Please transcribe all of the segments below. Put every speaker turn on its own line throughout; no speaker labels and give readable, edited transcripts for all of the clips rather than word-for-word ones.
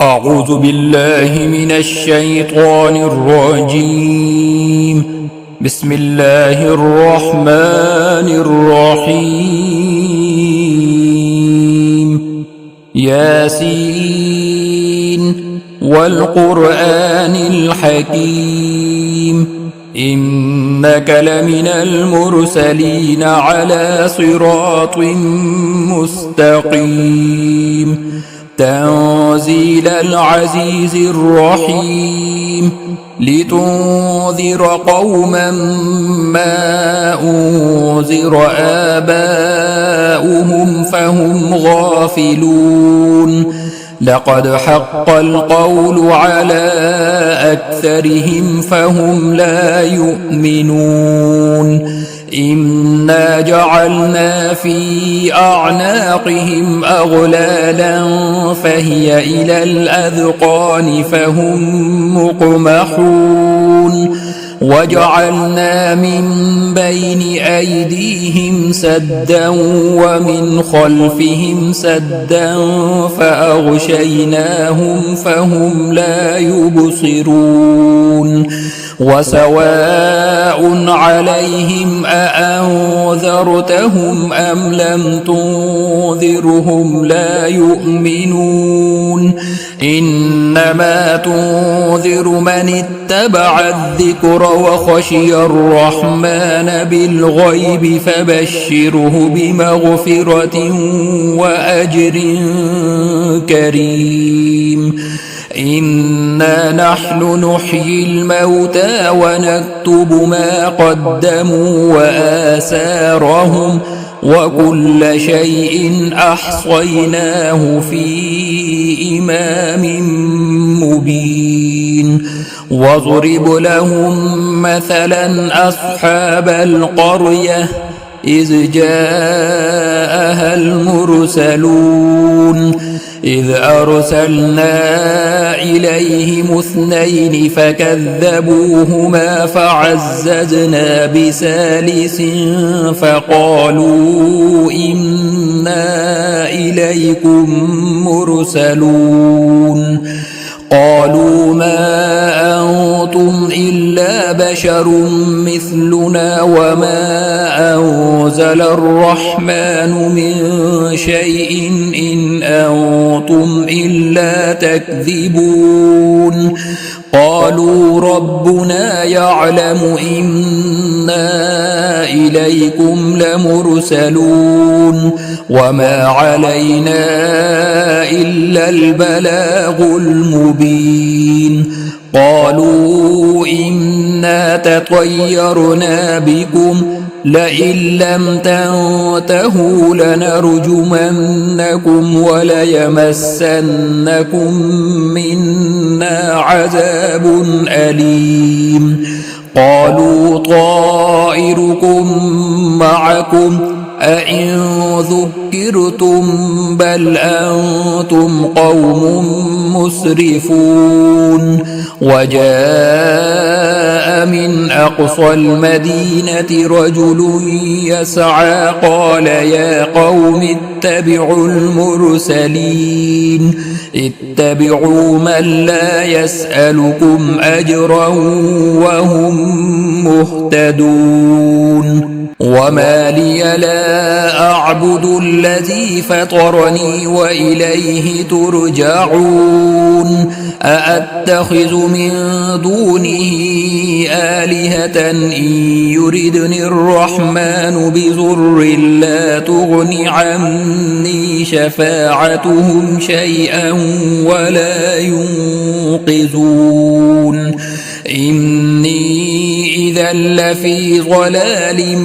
أعوذ بالله من الشيطان الرجيم. بسم الله الرحمن الرحيم. ياسين والقرآن الحكيم إنك لمن المرسلين على صراط مستقيم. تنزيل العزيز الرحيم لتنذر قوما ما أنذر آباؤهم فهم غافلون. لقد حق القول على أكثرهم فهم لا يؤمنون. إنا جعلنا في أعناقهم أغلالا فهي إلى الأذقان فهم مقمحون. وجعلنا من بين أيديهم سدا ومن خلفهم سدا فأغشيناهم فهم لا يبصرون. وسواء عليهم أأنذرتهم أم لم تنذرهم لا يؤمنون. إنما تنذر من اتبع الذكر وخشي الرحمن بالغيب فبشره بمغفرة وأجر كريم. إنا نحن نحيي الموتى ونكتب ما قدموا وآثارهم وكل شيء أحصيناه في إمام مبين. واضرب لهم مثلا أصحاب القرية إذ جاءها المرسلون إذ أرسلنا إليهم 2 فكذبوهما فعززنا بثالث فقالوا إنا إليكم مرسلون. قالوا ما أنتم إلا بشر مثلنا وما أنزل الرحمن من شيء إن أنتم إلا تكذبون. قالوا ربنا يعلم إنا إليكم لمرسلون وما علينا إلا البلاغ المبين. قالوا إنا تطيرنا بكم لئن لم تنتهوا لنرجمنكم وليمسنكم منا عذاب أليم. قالوا طائركم معكم أئن ذكرتم بل أنتم قوم مسرفون. وجاء من أقصى المدينة رجل يسعى قال يا قوم اتبعوا المرسلين اتبعوا من لا يسألكم أجرا وهم مهتدون. وما لي لا أعبد الذي فطرني وإليه ترجعون. أأتخذ من دونه آلهة إن يردني الرحمن بضر لا تغن عني شفاعتهم شيئا ولا ينقذون. إني إذا لفي ضلال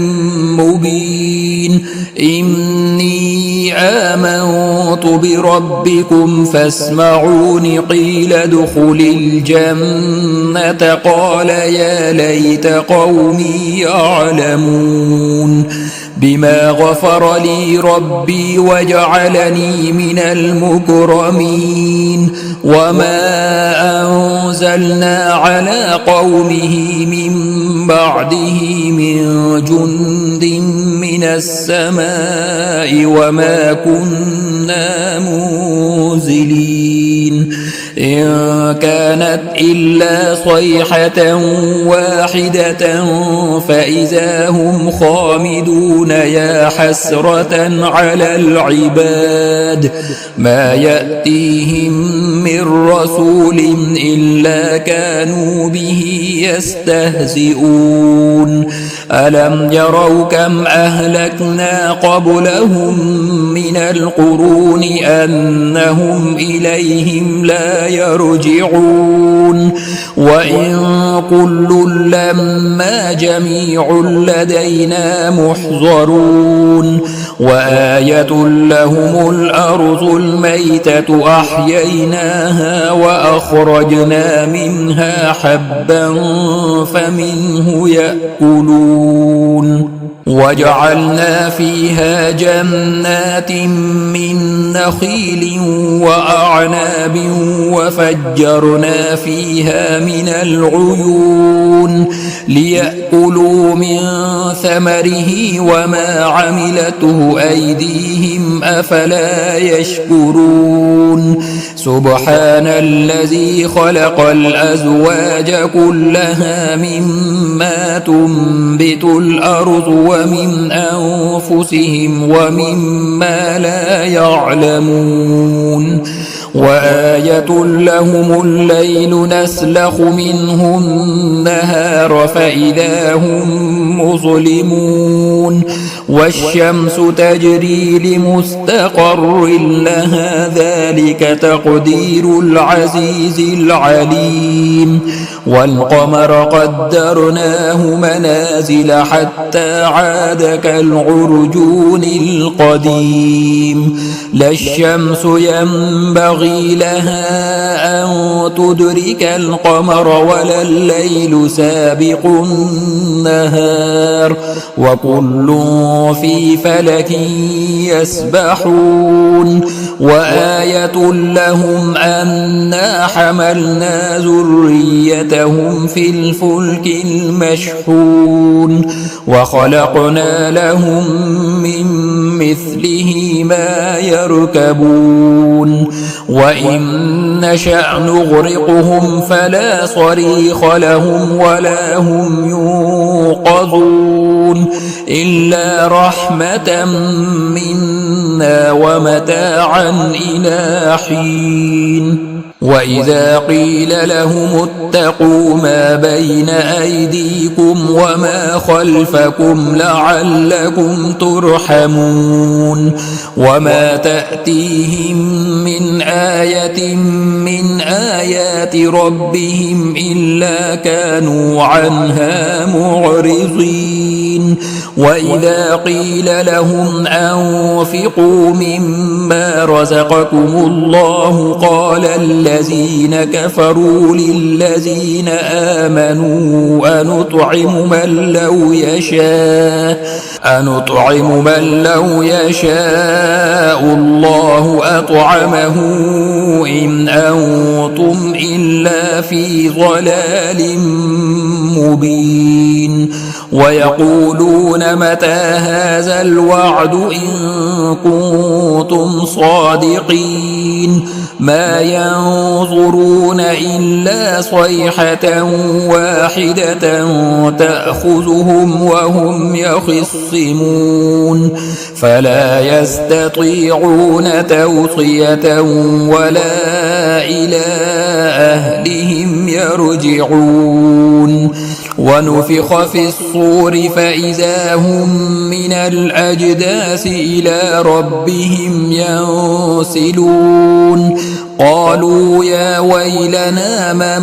مبين. إني آمنت بربكم فاسمعون قيل ادخل الجنة قال يا ليت قومي يعلمون. بما غفر لي ربي وجعلني من المكرمين. وما أنزلنا على قومه من بعده من جند من السماء وما كنا منزلين. إن كانت إلا صيحة واحدة فإذا هم خامدون يا حسرة على العباد ما يأتيهم من رسول إلا كانوا به يستهزئون ألم يروا كم أهلكنا قبلهم من القرون أنهم إليهم لا يرجعون وإن كل لما جميع لدينا محضرون وآية لهم الأرض الميتة أحييناها وأخرجنا منها حبا فمنه يأكلون وجعلنا فيها جنات من نخيل وأعناب وفجرنا فيها من العيون ليأكلوا من ثمره وما عملته أيديهم أفلا يشكرون سبحان الذي خلق الأزواج كلها مما تنبت الأرض ومن أنفسهم ومما لا يعلمون وآية لهم الليل نسلخ منه النهار فإذا هم مظلمون والشمس تجري لمستقر لها ذلك تقدير العزيز العليم والقمر قدرناه منازل حتى عاد كالعرجون القديم لا الشمس ينبغي لها أن تدرك القمر ولا الليل سابق النهار وكل في فلك يسبحون وآية لهم أنا حملنا ذريتهم في الفلك المشحون وخلقنا لهم من مثله ما يركبون وإن نشأ نغرقهم فلا صريخ لهم ولا هم ينقذون إلا رحمة منا ومتاعا إلى حين وإذا قيل لهم اتقوا ما بين أيديكم وما خلفكم لعلكم ترحمون وما تأتيهم من آية من آيات ربهم إلا كانوا عنها معرضين وإذا قيل لهم أنفقوا مما رزقكم الله قال الذين كفروا للذين آمنوا أنطعم من لو يشاء الله أطعمه إن أنتم إلا في ضلال مبين ويقولون متى هذا الوعد إن كنتم صادقين ما ينظرون إلا صيحة واحدة تأخذهم وهم يخصمون فلا يستطيعون توصية ولا إلى أهلهم يرجعون ونفخ في الصور فإذا هم من الأجداث إلى ربهم ينسلون قالوا يا ويلنا من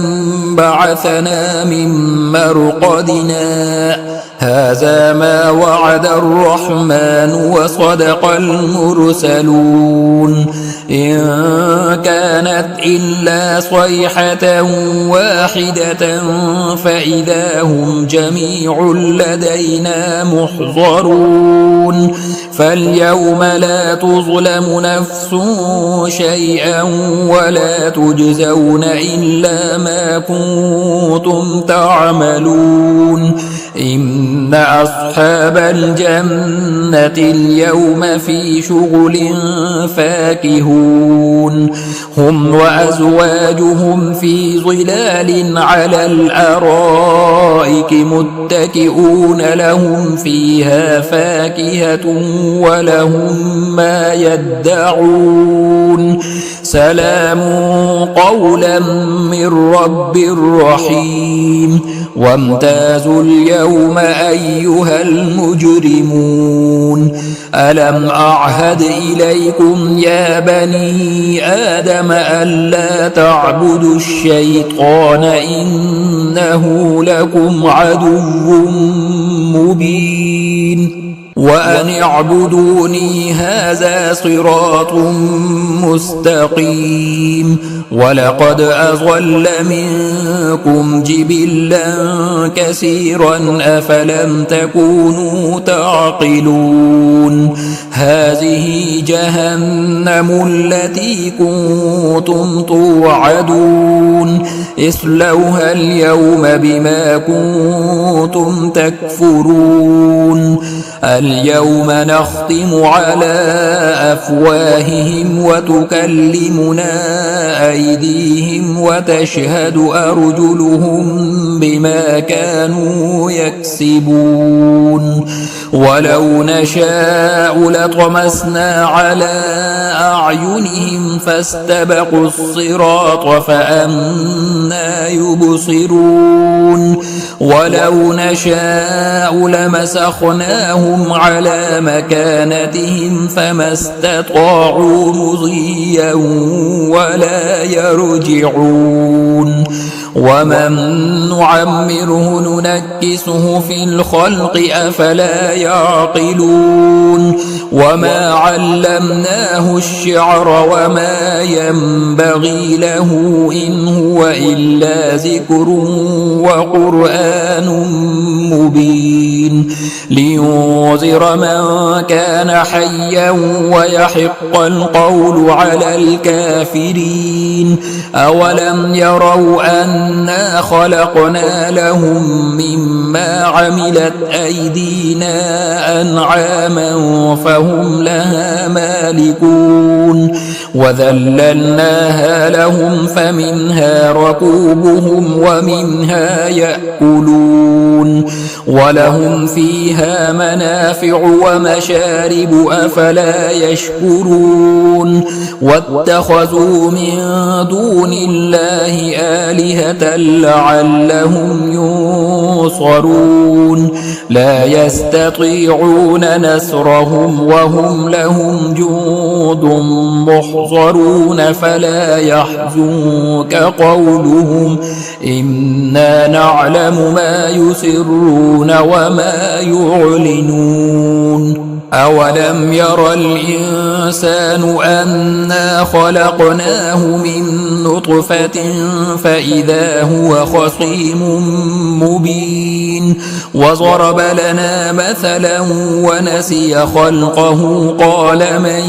بعثنا من مرقدنا هذا ما وعد الرحمن وصدق المرسلون إن كانت إلا صيحة واحدة فإذا هم جميع لدينا محضرون فاليوم لا تظلم نفس شيئا ولا تجزون إلا ما كنتم تعملون إن أصحاب الجنة اليوم في شغل فاكهون يعملون هم وأزواجهم في ظلال على الأرائك متكئون لهم فيها فاكهة ولهم ما يدعون سلام قولا من رب رحيم وامتازوا اليوم أيها المجرمون ألم أعهد إليكم يا بني آدم ألا تعبدوا الشيطان إنه لكم عدو مبين وأن اعبدوني هذا صراط مستقيم ولقد أضل منكم جبلا كثيرا أفلم تكونوا تعقلون هذه جهنم التي كنتم توعدون اصلوها اليوم بما كنتم تكفرون اليوم نختم على أفواههم وتكلمنا أيديهم وتشهد أرجلهم بما كانوا يكسبون ولو نشاء لطمسنا على أعينهم فاستبقوا الصراط فأنى يبصرون ولو نشاء لمسخناهم على مكانتهم فما استطاعوا مضيا ولا يرجعون ومن نعمره ننكسه في الخلق أفلا يعقلون وما علمناه الشعر وما ينبغي له إن هو إلا ذكر وقرآن مبين لينذر من كان حيا ويحق القول على الكافرين أولم يروا أنا خلقنا لهم مما عملت أيدينا أنعاما فهم لها مالكون وذللناها لهم فمنها ركوبهم ومنها يأكلون ولهم فيها منافع ومشارب أفلا يشكرون واتخذوا من دون الله آلهة لعلهم ينصرون لا يستطيعون نصرهم وهم لهم جند محضرون فلا يحزنك قولهم إنا نعلم ما يسرون وما يعلنون أولم ير الإنسان أنا خلقناه من نطفة فإذا هو خصيم مبين وضرب لنا مثلا ونسي خلقه قال من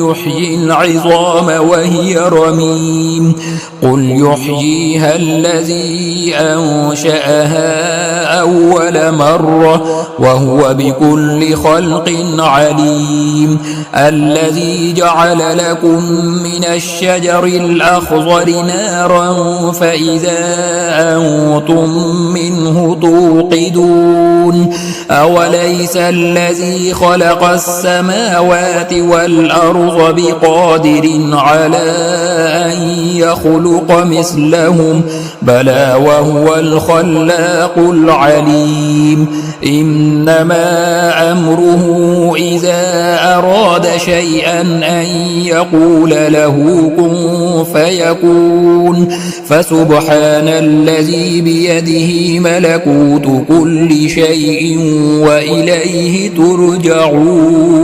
يحيي العظام وهي رميم قل يحييها الذي أنشأها أول مرة وهو بكل خلق عليم الذي جعل لكم من الشجر الأخضر نارا فإذا أنتم منه توقدون أوليس الذي خلق السماوات والأرض بقادر على أن يخلق مثلهم بلى وهو الخلاق العليم إنما أمره إذا أراد شيئا أن يقول له كن فيكون فسبحان الذي بيده ملكوت كل شيء وإليه ترجعون